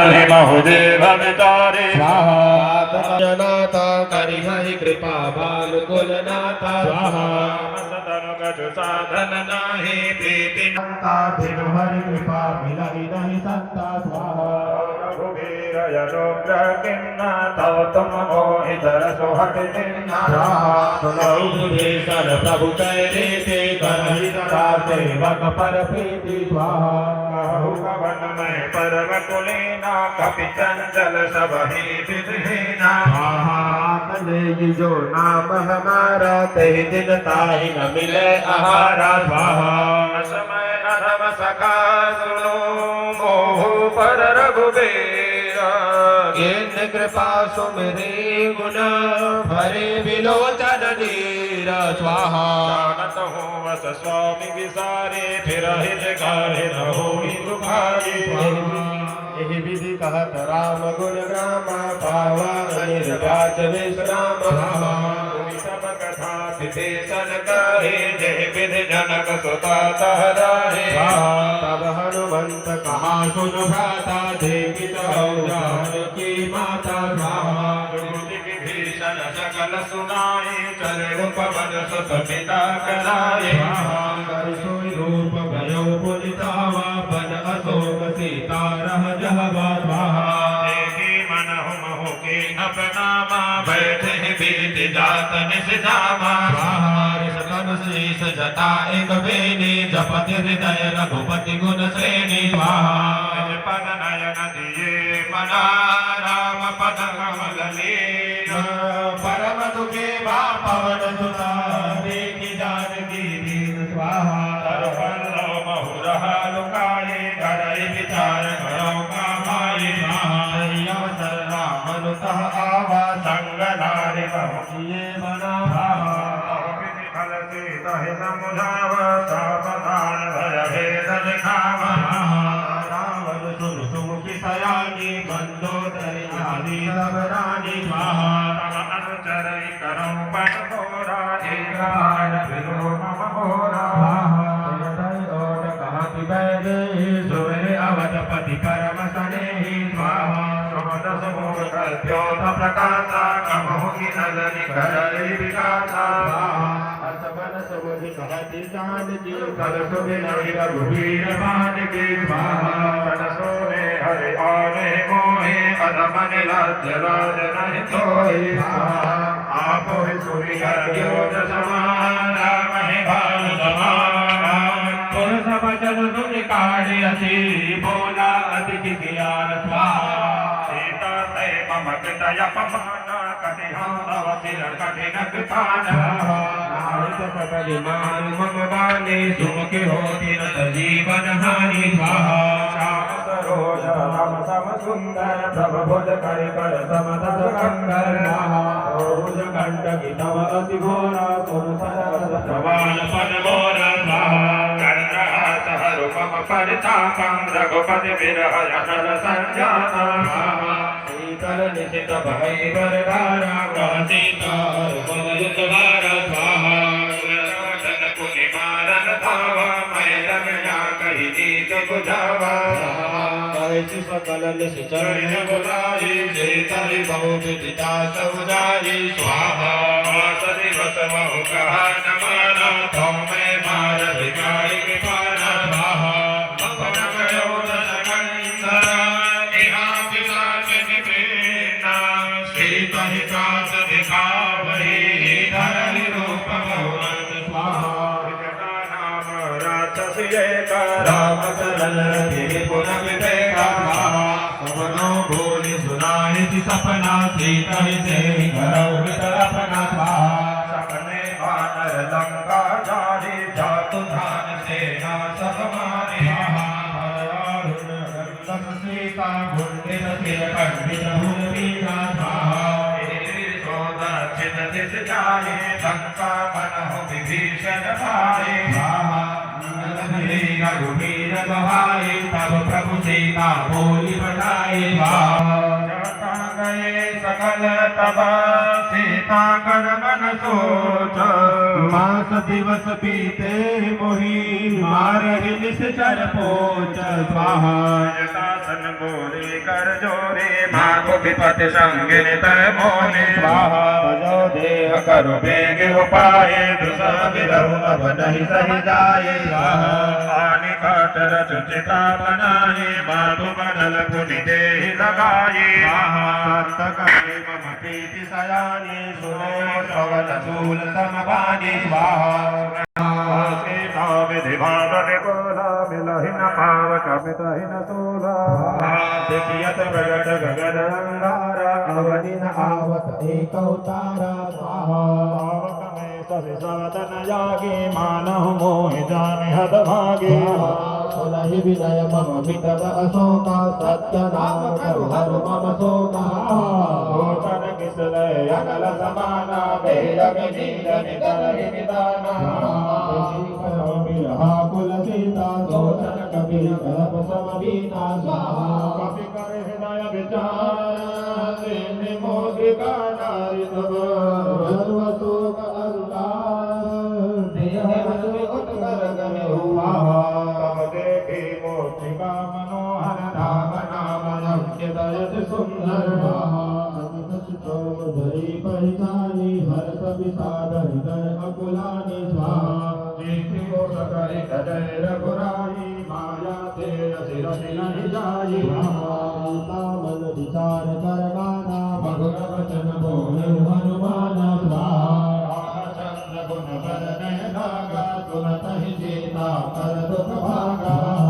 कहि महुदेव विचारे जनाता करिहि कृपा बालकुलनाथा स्वाहा सतनु कछु साधन नाही प्रीति संता धिनु हरि कृपा मिलहि नहीं संता स्वाहा रघुवीर यशोग्र किन्ना तव तुम मोहि दरसु हट दिन्ना स्वाहा सुनौ सुधीशन प्रभु कैरे ते करहि सदा सेवक पर प्रीति स्वाहा कहु कवन मैं परम कुलीना कपि चंचल सब ही विधहीना स्वाहा तने जो नाम हमारा तहि दिन ताहि न मिले आहारा स्वाहा समय अधम सखा सुनो मोह पर रघुबीर केन्द्र कृपा सुमिरे गुण भरे विलोचन नीर स्वाहा जानत हूँ वस स्वामी विसारे फिर हित गाहे न होई दुखारी यही विधि कहत राम गुण ग्राम पावा निर्वाच विश्राम सब कथा विभीषण कहे जय विधि जनक सुता तहराहे तब हनुमंत कहा सुन भ्राता देवी जानकी माता स्वाहा विभीषण सकल सुनाए चरण पवन सुत पिता कराए सोई रूप भयो पुलितावा बन अशोक सीता रह जहवा स्वाहा देवी मन हुमहु के अपनामा बैठे बीत जात निषधामा सतन शीस जटा एक बेनी जपति हृदय रघुपति गुण श्रेणी स्वाहा पद नयन दिए मना राम पद कमल लीन परम दुखे भा पवन सुता देखी जानकी दीन स्वाहा तरपल्लव महुरह लुकाए धरई विचार करो कामाए अवसर रामनुतः आवा संग नारि ये बना भावा विधि फल सीतहि समुझाव सावधान भय भेद दिखाव रावण सुन सुमुखी सयानी मंदोदरी आदि सब रानी स्वाहा तव अनुचरई करौ पट घोरा एक बार फिरो मम मोरा ओट कहति बैदे सुरे अवधपति परम सनेहि स्वाहा दस मोह कल्प्योत प्रकाशा कमहु की नगरी करई विकासा असबन सुमुखी कहति जानकी कल सुबिनहि रघुवीर जानकी स्वाहा सोने हरि आने मोहे अधमन राज्य राज नहीं सोए आप ही सूर्य ज्योत समान राम ही भान समान पुरुष वचन सुन काढ़ी असी बोला अति ज्ञान स्वाहा सीता ते मम कृतय अपमान कति हम तव सिर कठिन कृपान मान मम बानी सुमुखी होती न जीवन हानि स्वाहा श्याम सरोज राम सम सुंदर प्रभ भुज करि कर समदस कंकर भुज कंटकी तव अति घोरा प्रवाल पद मोरा कर्णहास हरुपम परितापं रघुपति विरह यशल संजाता शीतल निशित भय वरदारा सीता रुपमयुत वारा स्वाहा पुनि मारन धावा मैं रमया कहि नीत बुझावा कैसी सकल निश्चय बुलाई जेतरि बहु विदिता समुदायी स्वाहा सदि बसमहु कहा न माना तो मैं मार भिखारी कृपाना स्वाहा अपन करो दस कंधरा इहा पिशाच निवृन्ना सीता ही कांत दिखावहि धरहि रूप बहुनंद स्वाहा नाम राक्षस एक राम चरण रति पुन विवेका स्वाहा सपनो भूलि सुनाहि सपना सीता ही से करौ हित अपना स्वाहा सपने वानर लंका जारी जातु धान सेना सब मारी सीता गुंडित सिर पंडित भूमिका स्वाहा दक्षिण दिश जाए लंका मनहु विभीषण भाए रघुवीर बहाई तब प्रभु सीता बोली बढ़ाई जाता गए सकल तब सीता कर मन सोच मास दिवस बीते मोही मारहि निश्चर पोच स्वाहा शासन गोरे कर जोरे माँ विपति संगिन तय मोने स्वाहा जो देह करो बेग उपाय दुसा विरहु अब नहीं सही जाए पानी काटर चुचिता बनाए माधु बनल पुनि दे लगाए सत्तकाले मम प्रीति सयानी सुने श्रवण शूल समवानी स्वाहा विधि भादि बोला मिलहि न पावक मितहि न सोला देखियत प्रगट गगन अंगारा अवनि न आवत एक अवतारा स्वाहा पावक में सभि साधन जागे मानहु मोहि जाने हद भागे सुनहि विनय मम मिटत अशोका सत्य नाम करु हर मम शोका लोचन किसलय अकल समाना बेरग नील निकल निदाना कुल सीता सोचन कपिल कलप समवीना स्वाहा कपि कर हृदय विचार निमोदिका नारी तब सर्व शोक अंगार देह उत्कर गहे स्वाहा तब देखी मूर्तिका मनोहर राम नाम लक्ष्य दयत सुंदर धरी परिचारी हर्ष विषाद हृदय अकुलानि स्वाहा सकरि सजय रघुराई माया ते रसि नहीं जाई मन विचार कर गाना मधुर वचन बोले हनुमान स्वाहा चंद्र गुण बर लागा सुनत ही सीता कर दुख भागा